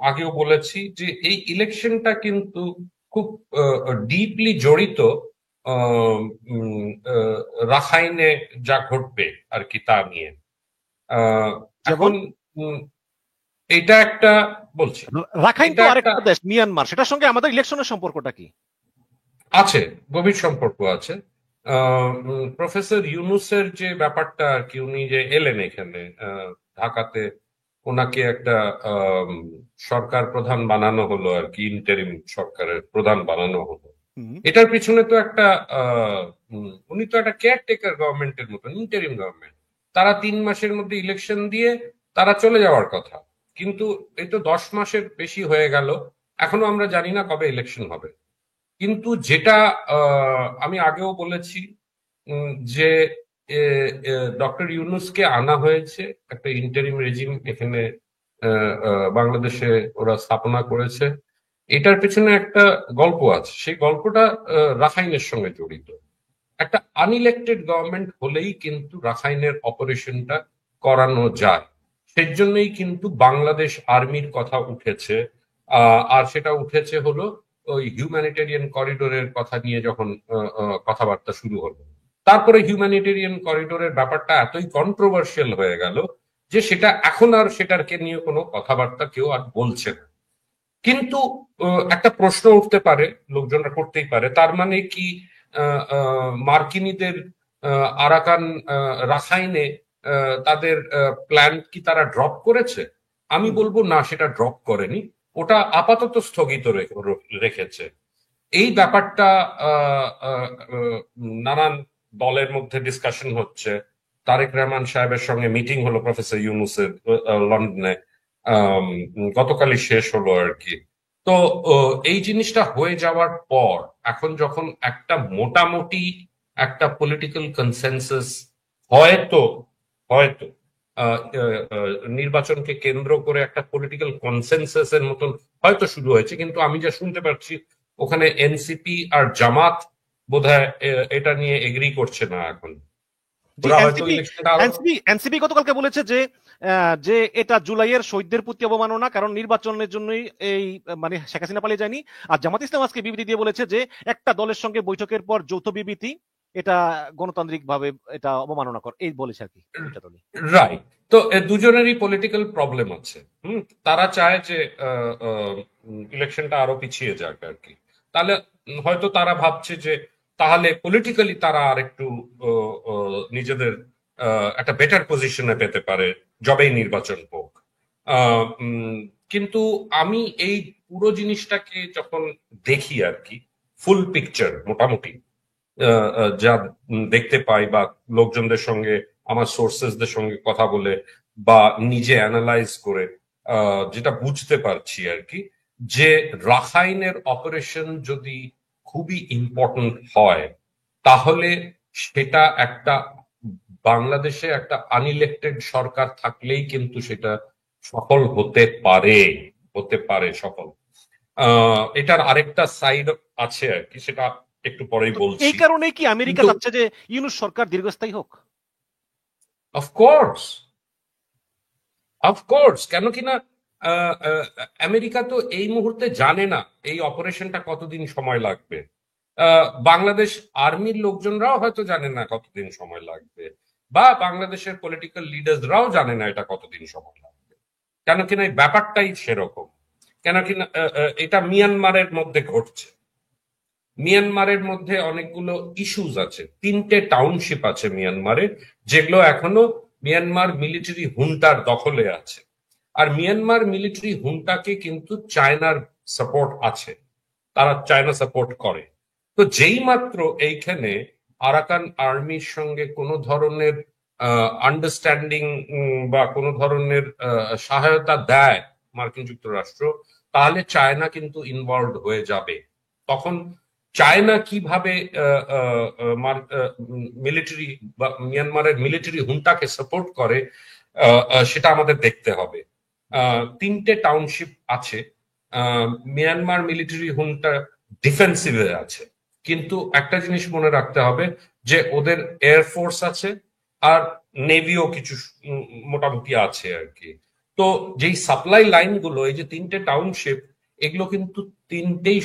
আগেও বলেছি যে এই ইলেকশনটা কিন্তু খুব ডিপলি জড়িত আহ, উম, রাখাইনে যা ঘটবে আর কি তা নিয়ে। আহ, যেমন এখন উম, এটা একটা বলছি, রাখাইন এটা তো একটা আরেকটা দেশ মিয়ানমার, সেটার সঙ্গে আমাদের ইলেকশনের সম্পর্কটা কি? আছে, গভীর সম্পর্ক আছে। প্রফেসর ইউনুসের যে ব্যাপারটা আর কি, উনি যে এলেন এখানে ঢাকাতে, ওনাকে একটা আম, সরকার প্রধান বানানো হলো আর কি, ইন্টারিম সরকারের প্রধান বানানো হলো। হুম। এটার পিছনে তো একটা উনি তো একটা কেয়ারটেকার গভর্নমেন্টের মতন, ইন্টারিম গভর্নমেন্ট। তারা 3 মাসের মধ্যে ইলেকশন দিয়ে তারা চলে যাওয়ার কথা, কিন্তু এই তো 10 মাসের বেশি হয়ে গেল, এখনো আমরা জানি না কবে ইলেকশন হবে। কিন্তু যেটা আমি আগেও বলেছি, যে ডক্টর ইউনূসকে আনা হয়েছে, একটা ইন্টারিম রেজিম এখানে বাংলাদেশে ওরা স্থাপনা করেছে। এটার পেছনে একটা গল্প আছে, সেই গল্পটা রাখাইনের সঙ্গে জড়িত। একটা আনইলেক্টেড গভর্নমেন্ট হলেই কিন্তু রাখাইনের অপারেশনটা করানো যায়। সেই জন্যই কিন্তু বাংলাদেশ আর্মির কথা উঠেছে। আর সেটা উঠেছে হলো ওই হিউম্যানিটেরিয়ান করিডোরের কথা নিয়ে যখন কথাবার্তা শুরু হলো। তারপরে হিউম্যানিটেরিয়ান করিডোরের ব্যাপারটা এতই কন্ট্রোভার্সিয়াল হয়ে গেল যে সেটা এখন আর সেটাকে নিয়ে কোনো কথাবার্তা কেউ আর বলছে না। কিন্তু একটা প্রশ্ন উঠতে পারে, লোকজনরা করতেই পারে, তার মানে কি মার্কিনীদের আরাকান রাখাইনে তাদের প্ল্যান কি তারা ড্রপ করেছে? আমি হুম। বলবো না, সেটা ড্রপ করেনি, ওটা আপাতত স্থগিত রেখেছে। এই ব্যাপারটা আহ, আহ, আহ, নানান দলের মধ্যে ডিসকাশন হচ্ছে। তারেক রহমান সাহেবের সঙ্গে মিটিং হলো প্রফেসর ইউনূসের লন্ডনে, আম, গতকালই শেষ হলো আর কি। তো এই জিনিসটা হয়ে যাওয়ার পর এখন যখন একটা মোটামুটি একটা পলিটিক্যাল কনসেনসাস হয়তো হয়তো আহ, আহ, আহ, নির্বাচনকে কেন্দ্র করে একটা পলিটিক্যাল কনসেনসাস এর মতন হয়তো শুরু হয়েছে, কিন্তু আমি যা শুনতে পাচ্ছি ওখানে এনসিপি আর জামাত বোধহয় এটা নিয়ে এগ্রি করছে না এখন। জি, ওরা হয়তো এনসিপি ইলেকশনটা আরো এনসিপি এনসিপি গতকালকে বলেছে যে যে এটা জুলাইয়ের শহীদদের প্রতি অবমাননা, কারণ নির্বাচনের জন্যই এই মানে শেখ হাসিনা পালিয়ে যায়নি। আর জামাত ইসলাম আজকে বিবৃতি দিয়ে বলেছে যে একটা দলের সঙ্গে বৈঠকের পর যৌথ বিবৃতি, এটা গণতান্ত্রিক ভাবে এটা অবমাননা কর, এই বলেছে আর কি দুইটা দলই। রাইট। তো দুজনেরই পলিটিক্যাল প্রবলেম আছে। তারা চায় যে ইলেকশনটা আরো পিছিয়ে যাক আর কি। তাহলে হয়তো তারা ভাবছে যে তাহলে পলিটিক্যালি তারা আর একটু নিজেদের একটা বেটার পজিশনে পেতে পারে যবেই নির্বাচন হোক। কিন্তু আমি এই পুরো জিনিসটাকে যখন দেখি আর কি, ফুল পিকচার মোটামুটি যা দেখতে পাই, বা লোকজনদের সঙ্গে, আমার সোর্সেসদের সঙ্গে কথা বলে, বা নিজে অ্যানালাইজ করে যেটা বুঝতে পারছি আর কি, যে রাখাইনের অপারেশন যদি খুবই ইম্পর্ট্যান্ট হয়, তাহলে সেটা একটা বাংলাদেশে একটা আনইলেক্টেড সরকার থাকলেই কিন্তু সেটা সফল হতে পারে সফল। এটার আরেকটা সাইড আছে আর কি, সেটা একটু পরেই তো এই বলছি। কারণেই কি আমেরিকা কিন্তু চাচ্ছে যে ইউনূস সরকার দীর্ঘস্থায়ী হোক? অফকোর্স, অফকোর্স, কেন কিনা আমেরিকা তো এই মুহূর্তে জানে না এই অপারেশনটা কতদিন সময় লাগবে। বাংলাদেশ আর্মির লোকজনরাও হয়তো জানে না কতদিন সময় লাগবে, বা বাংলাদেশের পলিটিক্যাল লিডার্সরাও জানে না এটা কতদিন সময় লাগবে। কেন কিনা এই ব্যাপারটাই সেরকম। কেন কিনা এটা মিয়ানমারের মধ্যে ঘটছে। মিয়ানমারের মধ্যে অনেকগুলো ইস্যুজ আছে, 3টে টাউনশিপ আছে মিয়ানমারে, যেগুলো এখনো মিয়ানমার মিলিটারি হুন্টার দখলে আছে। আর মিয়ানমার মিলিটারি হুন্টাকে কিন্তু চায়নার সাপোর্ট আছে, তারা চায়না সাপোর্ট করে। তো যেই মাত্র এইখানে আরাকান আর্মির সঙ্গে কোনো ধরনের আন্ডারস্ট্যান্ডিং বা কোনো ধরনের সহায়তা দেয় মার্কিন যুক্তরাষ্ট্র, তাহলে চায়না কিন্তু ইনভলভ হয়ে যাবে। তখন চায়না কিভাবে মিলিটারি বা মিয়ানমারের মিলিটারি হুন্টাকে সাপোর্ট করে, সেটা আমাদের দেখতে হবে। 3টে টাউনশিপ আছে। মিয়ানমার মিলিটারি হুন্টা ডিফেন্সিভে আছে, কিন্তু একটা জিনিস মনে রাখতে হবে যে ওদের এয়ারফোর্স আছে, আর নেভিও কিছু মোটামুটি আছে আর কি। তো যেই সাপ্লাই লাইনগুলো, এই যে 3টে টাউনশিপ, এগুলো কিন্তু 3টেই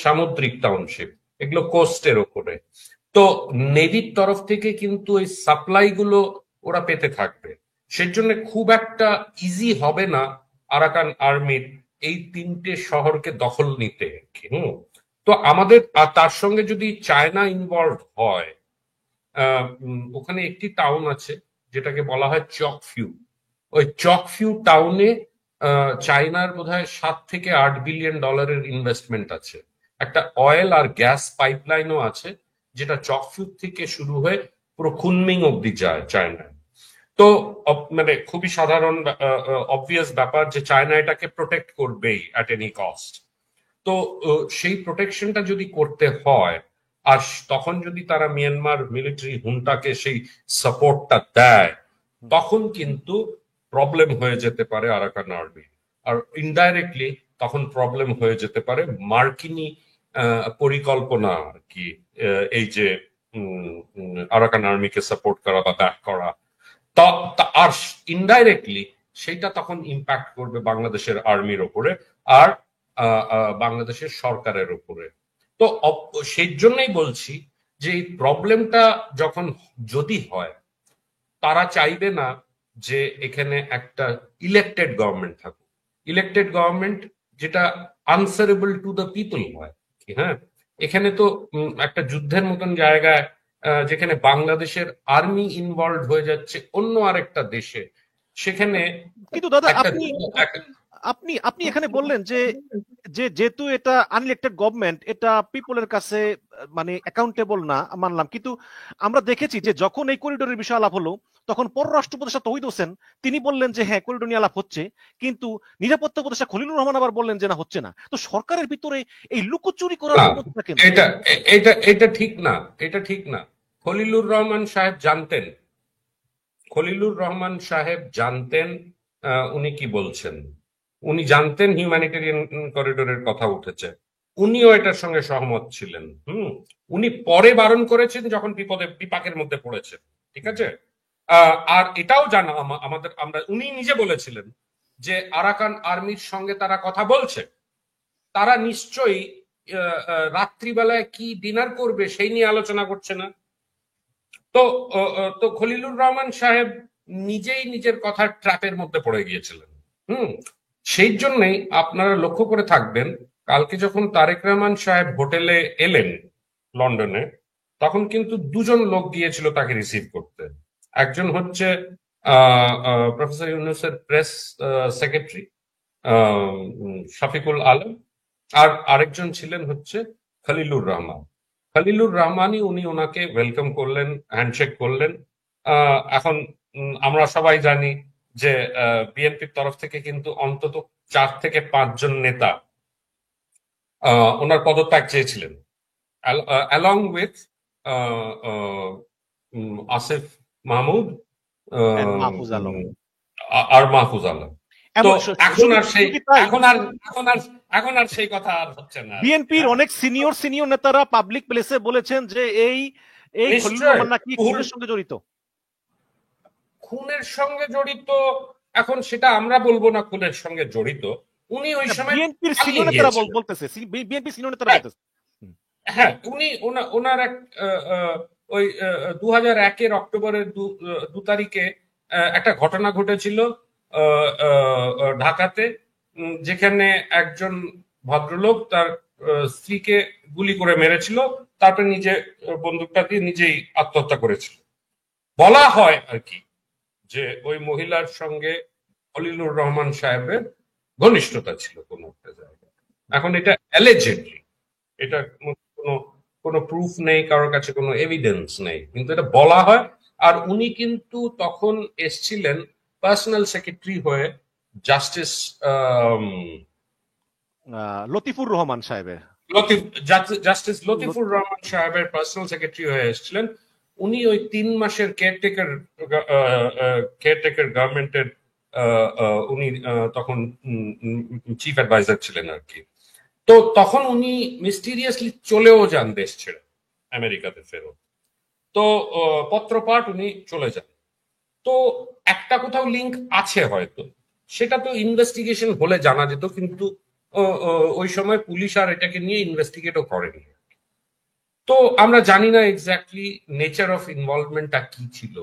সামুদ্রিক টাউনশিপ, এগুলো কোস্টের ওপরে। তো নেভির তরফ থেকে কিন্তু এই সাপ্লাই গুলো ওরা পেতে থাকবে। সেজন্য খুব একটা ইজি হবে না আরাকান আর্মির এই 3টে শহরকে দখল নিতে। তো আমাদের আর তার সঙ্গে যদি চায়না ইনভলভ হয়, ওখানে একটি টাউন আছে যেটাকে বলা হয় চকফিউ। ওই চকফিউ টাউনে চায়নার বোধহয় $7 থেকে $8 বিলিয়ন ইনভেস্টমেন্ট আছে। একটা অয়েল আর গ্যাস পাইপলাইনও আছে যেটা চকফিউ থেকে শুরু হয়ে পুরো কুনমিং অব্দি যায় চায়নায়। তো মানে খুবই সাধারণ অবভিয়াস ব্যাপার যে চায়না এটাকে প্রোটেক্ট করবেই অ্যাট এনি কস্ট। তো সেই প্রোটেকশনটা যদি করতে হয়, আর তখন যদি তারা মিয়ানমার মিলিটারি হুন্টাকে সেই সাপোর্টটা দেয়, তখন কিন্তু প্রবলেম হয়ে যেতে পারে আরাকান আর্মি। আর ইনডাইরেক্টলি তখন প্রবলেম হয়ে যেতে পারে মার্কিনী পরিকল্পনা আর কি, এই যে আরাকান আর্মিকে সাপোর্ট করা বা ব্যাক করা। আর ইনডাইরেক্টলি সেইটা তখন ইম্প্যাক্ট করবে বাংলাদেশের আর্মির ওপরে আর বাংলাদেশের সরকারের উপরে। তো সেই জন্যই বলছি যে এই প্রবলেমটা যখন যদি হয়, তারা চাইবে না যে এখানে একটা ইলেক্টেড গভর্নমেন্ট থাকুক, ইলেক্টেড গভর্নমেন্ট যেটা আনসারেবল টু দ্য পিপল হয়। হ্যাঁ, এখানে তো একটা যুদ্ধের মতন জায়গায় যেখানে বাংলাদেশের আর্মি ইনভলভ হয়ে যাচ্ছে অন্য আরেকটা দেশে, সেখানে কিন্তু দাদা একটা আপনি আপনি এখানে বললেন যে যেহেতু এটা আনইলেক্টেড গভর্নমেন্ট, এটা পিপলের কাছে মানে অ্যাকাউন্টেবল না, মানলাম। কিন্তু আমরা দেখেছি যে যখন এই করিডোরের বিষয় আলাপ হলো, তখন পররাষ্ট্র উপদেষ্টা তৌহিদ হোসেন তিনি বললেন যে হ্যাঁ করিডোর নিয়ে আলাপ হচ্ছে, কিন্তু নিরাপত্তা উপদেষ্টা খলিলুর রহমান আবার বললেন যে না হচ্ছে না। তো সরকারের ভিতরে এই লুকোচুরি করার ক্ষমতা কেন? এটা এটা এটা ঠিক না, এটা ঠিক না। খলিলুর রহমান সাহেব জানতেন, খলিলুর রহমান সাহেব জানতেন উনি কি বলছেন। উনি জানতেন হিউম্যানিটেরিয়ান করিডোরের কথা উঠেছে, উনিও এটার সঙ্গে সহমত ছিলেন। উনি পরে বারণ করেছেন যখন বিপাকের মধ্যে পড়েছেন, ঠিক আছে। আর এটাও জানা আমাদের, উনি নিজে বলেছিলেন যে আরাকান আর্মির সঙ্গে তারা কথা বলছে, তারা নিশ্চয়ই রাত্রিবেলায় কি ডিনার করবে সেই নিয়ে আলোচনা করছে না। তো তো খলিলুর রহমান সাহেব নিজেই নিজের কথার ট্র্যাপের মধ্যে পড়ে গিয়েছিলেন। সেই জন্যই আপনারা লক্ষ্য করে থাকবেন, কালকে যখন তারেক রহমান সাহেব হোটেলে এলেন লন্ডনে, তখন কিন্তু 2জন লোক গিয়েছিল তাকে রিসিভ করতে। একজন হচ্ছে প্রফেসর ইউনূসের প্রেস সেক্রেটারি শফিকুল আলম, আর আরেকজন ছিলেন হচ্ছে খলিলুর রহমান। খলিলুর রহমানই উনি ওনাকে ওয়েলকাম করলেন, হ্যান্ডশেক করলেন। এখন আমরা সবাই জানি যে বিএনপির তরফ থেকে কিন্তু অন্তত 4 থেকে 5 জন নেতা ওনার পদত্যাগ চেয়েছিলেন, অ্যালং উইথ আসিফ মাহমুদ মাহফুজ আলম আর মাহফুজ আলম। তো এখন আর সেই এখন আর সেই কথা আর হচ্ছে না। বিএনপির অনেক সিনিয়র নেতারা পাবলিক প্লেসে বলেছেন যে এই খলিলুর রহমান নাকি খুনের সঙ্গে জড়িত। খুনের সঙ্গে জড়িত, এখন সেটা আমরা বলবো না খুনের সঙ্গে জড়িত। উনি ওই সময় বিএনপির সিনিয়র নেতারা বলতেছে, বিএনপি সিনিয়র নেতারা বলতেছে। হ্যাঁ, উনি ওনার এক ওই 2001-এর অক্টোবরের 2 তারিখে একটা ঘটনা ঘটেছিল ঢাকাতে, যেখানে একজন ভদ্রলোক তার স্ত্রীকে গুলি করে মেরেছিল, তারপরে নিজে বন্দুকটা দিয়ে নিজেই আত্মহত্যা করেছিল। বলা হয় আর কি যে ওই মহিলার সঙ্গে খলিলুর রহমান সাহেবের ঘনিষ্ঠতা ছিল কোনো একটা জায়গায়। এখন এটা অ্যালিজেডলি, এটা কোনো প্রুফ নেই, কারোর কাছে কোনো এভিডেন্স নেই, কিন্তু এটা বলা হয়। আর উনি কিন্তু তখন এসছিলেন পার্সোনাল সেক্রেটারি হয়ে জাস্টিস লতিফুর রহমান সাহেবের, জাস্টিস লতিফুর রহমান সাহেবের পার্সোনাল সেক্রেটারি হয়ে এসেছিলেন। উনি ওই 3 মাসের কেয়ারটেকার গভর্নমেন্টের উনি তখন চিফ অ্যাডভাইজার ছিলেন আর কি। তো তখন উনি মিস্টিরিয়াসলি চলেও যান দেশ ছেড়ে আমেরিকাতে ফেরত। তো পত্রপাঠ উনি চলে যান। তো একটা কোথাও লিঙ্ক আছে হয়তো, সেটা তো ইনভেস্টিগেশন হলে জানা যেত, কিন্তু ওই সময় পুলিশ আর এটাকে নিয়ে ইনভেস্টিগেটও করেনি। তো আমরা জানি না এক্স্যাক্টলি নেচার অফ ইনভলভমেন্টটা কি ছিল।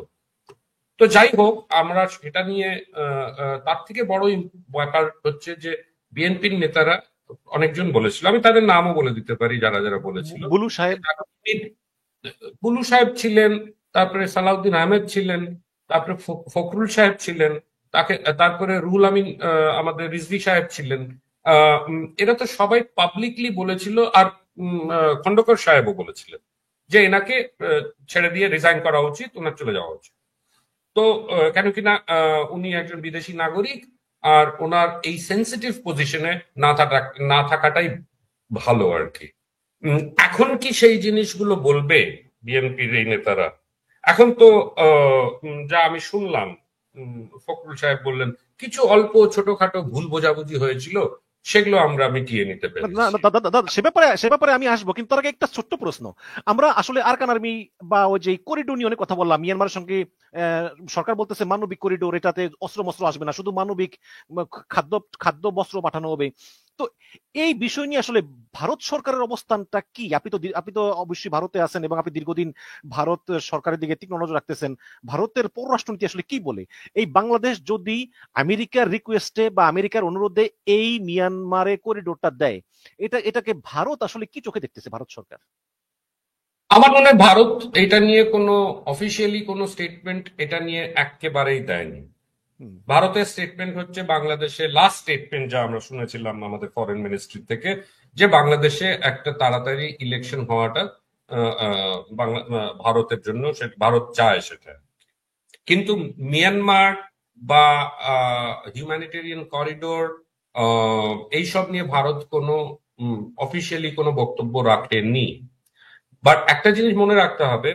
তো যাই হোক, আমরা সেটা নিয়ে তার থেকে বড় ব্যাপার হচ্ছে যে বিএনপির নেতারা অনেকজন বলেছিল, আমি তাদের নামও বলে দিতে পারি যারা যারা বলেছিল। বুলু সাহেব, বুলু সাহেব ছিলেন, তারপরে সালাউদ্দিন আহমেদ ছিলেন, তারপরে ফখরুল সাহেব ছিলেন, তারপরে রুহুল আমিন, আমাদের রিজভী সাহেব ছিলেন। এরা তো সবাই পাবলিকলি বলেছিল, আর খন্দকার সাহেবও বলেছিলেন যে এনাকে ছেড়ে দিয়ে রিজাইন করা উচিত, ওনার চলে যাওয়া উচিত। তো কেন কিনা উনি একজন বিদেশি নাগরিক, আর ওনার এই সেন্সিটিভ পজিশনে না থাকাটাই ভালো আর কি। এখন কি সেই জিনিসগুলো বলবে বিএনপির এই নেতারা? এখন তো যা আমি শুনলাম, ফখরুল সাহেব বললেন কিছু অল্প ছোটখাটো ভুল বোঝাবুঝি হয়েছিল, সেগুলো আমরা মিটিয়ে নিতে না না, পেরেছি। দাদা, সে ব্যাপারে আমি আসবো, কিন্তু তার আগে একটা ছোট্ট প্রশ্ন। আমরা আসলে আরাকান আর্মি বা ওই যে করিডোর নিয়ে অনেক কথা বললাম, মিয়ানমারের সঙ্গে সরকার বলতেছে মানবিক করিডোর, এটাতে অস্ত্র মস্ত্র আসবে না, শুধু মানবিক খাদ্য খাদ্য বস্ত্র পাঠানো হবে। তো এই বিষয় নিয়ে আসলে ভারত সরকারের অবস্থানটা কি? আপনি তো অবশ্যই ভারতে আছেন এবং আপনি দীর্ঘদিন ভারত সরকারের দিকে তীক্ষ্ণ নজর রাখতেছেন। ভারতের পররাষ্ট্রনীতি আসলে কি বলে? এই বাংলাদেশ যদি আমেরিকার রিকোয়েস্টে বা আমেরিকার অনুরোধে এই মিয়ানমারে করিডোরটা দেয়, এটাকে ভারত আসলে কি চোখে দেখতেছে, ভারত সরকার? আমার মনে হয় ভারত এটা নিয়ে কোনো অফিসিয়ালি কোনো স্টেটমেন্ট এটা নিয়ে একেবারেই দেয়নি। হুম, ভারতের স্টেটমেন্ট হচ্ছে, বাংলাদেশে লাস্ট স্টেটমেন্ট যা আমরা শুনেছিলাম আমাদের ফরেন মিনিস্ট্রি থেকে, যে বাংলাদেশে একটা তাড়াতাড়ি ইলেকশন হওয়াটা ভারতের জন্য, ভারত চায় সেটা। কিন্তু মিয়ানমার বা হিউম্যানিটেরিয়ান করিডোর এইসব নিয়ে ভারত কোনো অফিসিয়ালি কোনো বক্তব্য রাখেনি। বাট একটা জিনিস মনে রাখতে হবে,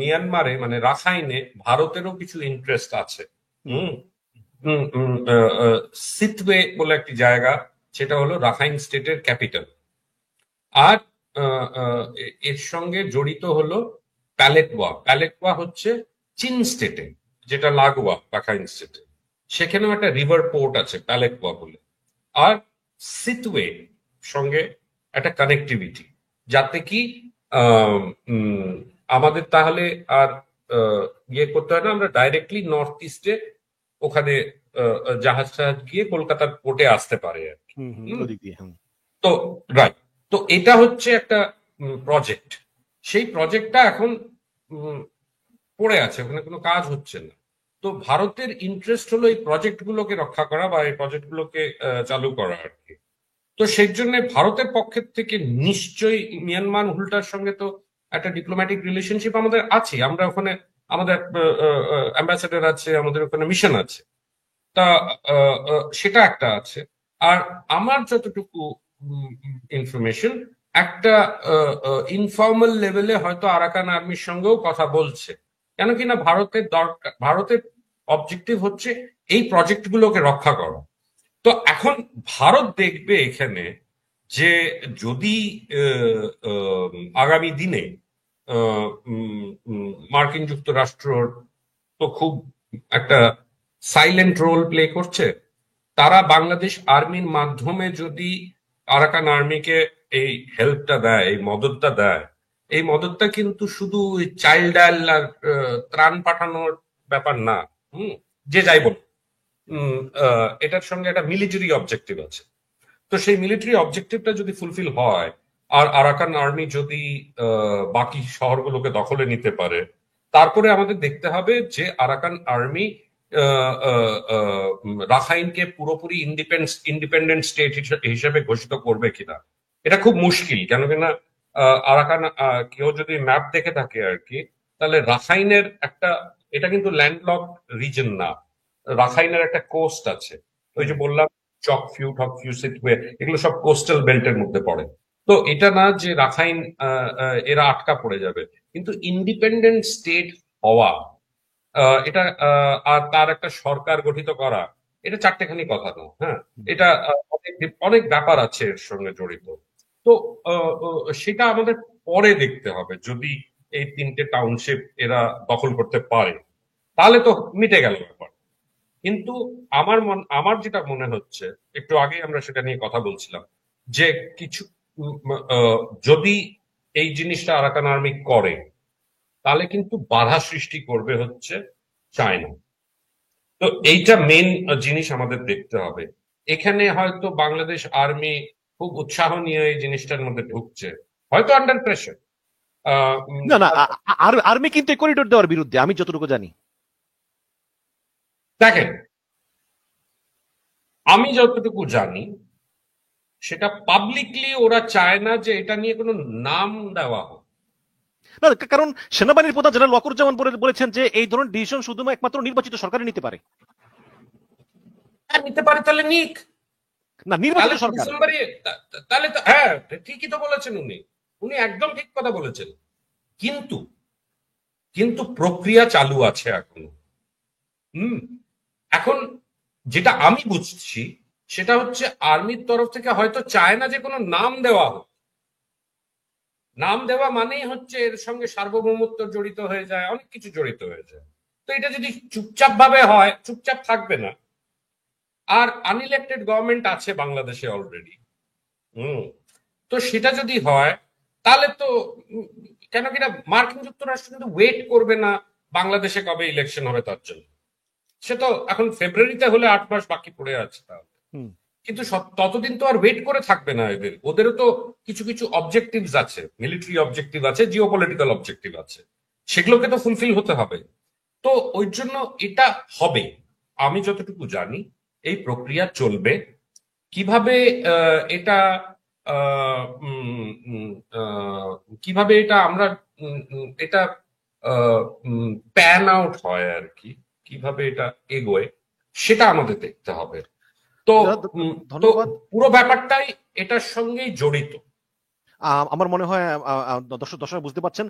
মিয়ানমারে মানে রাখাইনে ভারতেরও কিছু ইন্টারেস্ট আছে। হুম, হুম হুম, সিটওয়ে বলে একটি জায়গা, সেটা হলো রাখাইন স্টেটের ক্যাপিটাল। আর এর সঙ্গে জড়িত হলো প্যালেটওয়া। প্যালেটওয়া হচ্ছে চীন স্টেটে, যেটা লাগোয়া রাখাইন স্টেটে। সেখানেও একটা রিভার পোর্ট আছে প্যালেটওয়া বলে। আর সিটওয়ে সঙ্গে একটা কানেক্টিভিটি, যাতে কি আম, উম, আমাদের তাহলে আর ইয়ে করতে হয় না, আমরা ডাইরেক্টলি নর্থ ইস্টে ওখানে জাহাজ টাহাজ গিয়ে কলকাতার পোর্টে আসতে পারে আর কি। হুম, হুম, হুম। ওদিক দিয়ে, হুম। তো রাইট, তো এটা হচ্ছে একটা প্রজেক্ট। সেই প্রজেক্টটা এখন উম, পড়ে আছে, ওখানে কোনো কাজ হচ্ছে না। তো ভারতের ইন্টারেস্ট হলো এই প্রজেক্ট গুলোকে রক্ষা করা বা এই প্রজেক্ট গুলোকে চালু করা আর কি। তো সেই জন্য ভারতের পক্ষের থেকে নিশ্চয়ই মিয়ানমার উল্টার সঙ্গে তো একটা ডিপ্লোম্যাটিক রিলেশনশিপ আমাদের আছে। আমরা ওখানে আমাদের অ্যাম্বাসেডার আছে, আমাদের ওখানে মিশন আছে। তা সেটা একটা আছে। আর আমার যতটুকু ইনফরমেশন, একটা ইনফর্মাল লেভেলে হয়তো আরাকান আর্মির সঙ্গেও কথা বলছে। কেন কিনা ভারতের দরকার, ভারতের অবজেক্টিভ হচ্ছে এই প্রজেক্ট গুলোকে রক্ষা করা। তো এখন ভারত দেখবে এখানে যে যদি আহ, আহ, আগামী দিনে মার্কিন যুক্তরাষ্ট্র তো খুব একটা সাইলেন্ট রোল প্লে করছে, তারা বাংলাদেশ আর্মির মাধ্যমে যদি আরাকান আর্মিকে এই হেল্পটা দেয়, এই মদতটা দেয়, এই মদতটা কিন্তু শুধু চাইল্ড ডায়াল আর ত্রাণ পাঠানোর ব্যাপার না। হুম, যে যাই বল, এটার সঙ্গে একটা মিলিটারি অবজেক্টিভ আছে। তো সেই মিলিটারি অবজেক্টিভটা যদি ফুলফিল হয়, আর আরাকান আর্মি যদি বাকি শহরগুলোকে দখলে নিতে পারে, তারপরে আমাদের দেখতে হবে যে আরাকান আর্মি রাখাইনকে পুরোপুরি ইন্ডিপেন্ডেন্ট স্টেট হিসেবে ঘোষিত করবে কিনা। এটা খুব মুশকিল, কেন কিনা আরাকান, কেউ যদি ম্যাপ দেখে থাকে আর কি, তাহলে রাখাইনের একটা, এটা কিন্তু ল্যান্ডলক রিজন না। রাখাইনের একটা কোস্ট আছে, ওই হুম, যে বললাম চকফিউ ঠকফিউ সিটওয়ে, এগুলো সব কোস্টাল বেল্টের মধ্যে পড়ে। তো এটা না যে রাখাইন এরা আটকা পড়ে যাবে, কিন্তু ইন্ডিপেন্ডেন্ট স্টেট হওয়া, এটা আর তার একটা সরকার গঠিত করা, এটা চারটেখানি কথা না। হ্যাঁ, হুম, এটা অনেক অনেক ব্যাপার আছে এর সঙ্গে জড়িত। তো সেটা আমাদের পরে দেখতে হবে, যদি এই তিনটে টাউনশিপ এরা দখল করতে পারে, তাহলে তো মিটে গেল ব্যাপার। কিন্তু আমার যেটা মনে হচ্ছে, একটু আগে আমরা সেটা নিয়ে কথা বলছিলাম, যে কিছু উম, যদি এই জিনিসটা আরাকান আর্মি করে, তাহলে কিন্তু বাধা সৃষ্টি করবে হচ্ছে চায়না। তো এইটা মেন জিনিস আমাদের দেখতে হবে। এখানে হয়তো বাংলাদেশ আর্মি খুব উৎসাহ নিয়ে এই জিনিসটার মধ্যে ঢুকছে, হয়তো আন্ডার প্রেশার। না না, আর্মি কিন্তু এই করিডোর দেওয়ার বিরুদ্ধে, আমি যতটুকু জানি। দেখেন, আমি যতটুকু জানি সেটা পাবলিকলি ওরা চায় না যে এটা নিয়ে কোনো নাম দেওয়া হোক। না, কারণ সেনাবাহিনীর প্রধান জেনারেল ওয়াকুরুজ্জামান বলেছেন যে এই ধরনের ডিসিশন শুধু একমাত্র নির্বাচিত সরকারই নিতে পারে। হ্যাঁ, নিতে পারে, তাহলে নিক। না, নির্বাচিত তাহলে তো সরকার। ডিসেম্বরে, তাহলে তো হ্যাঁ, ঠিকই তো বলেছেন উনি। উনি একদম ঠিক কথা বলেছেন। কিন্তু কিন্তু প্রক্রিয়া চালু আছে এখন। হুম। এখন যেটা আমি বুঝছি সেটা হচ্ছে, আর্মির তরফ থেকে হয়তো চায় না যে কোনো নাম দেওয়া হোক। নাম দেওয়া মানেই হচ্ছে এর সঙ্গে সার্বভৌমত্ব জড়িত হয়ে যায়, অনেক কিছু জড়িত হয়ে যায়। তো এটা যদি চুপচাপ ভাবে হয়, চুপচাপ থাকবে না। আর আনইলেক্টেড গভর্নমেন্ট আছে বাংলাদেশে অলরেডি। হুম। তো সেটা যদি হয়, তাহলে তো উম, কেন কিনা মার্কিন যুক্তরাষ্ট্র কিন্তু ওয়েট করবে না বাংলাদেশে কবে ইলেকশন হবে তার জন্য। সে তো এখন ফেব্রুয়ারিতে হলে 8 মাস বাকি পড়ে আছে তাহলে। হুম। কিন্তু ততদিন তো আর ওয়েট করে থাকবে না এদের, ওদেরও তো কিছু কিছু অবজেক্টিভস আছে, মিলিটারি অবজেক্টিভ আছে, জিওপলিটিক্যাল অবজেক্টিভ আছে, সেগুলোকে তো ফুলফিল হতে হবে। তো ওই জন্য এটা হবে। আমি যতটুকু জানি এই প্রক্রিয়া চলবে। কিভাবে এটা আহ, উম, উম, আহ, কিভাবে এটা আমরা এটা প্যান আউট হয় আর কি, কিভাবে এটা এগোয়, সেটা আমাদের দেখতে হবে। তো তো ধন্যবাদ। পুরো ব্যাপারটাই এটার সঙ্গেই জড়িত। আমার মনে হয় দর্শক দর্শক বুঝতে পারছেন।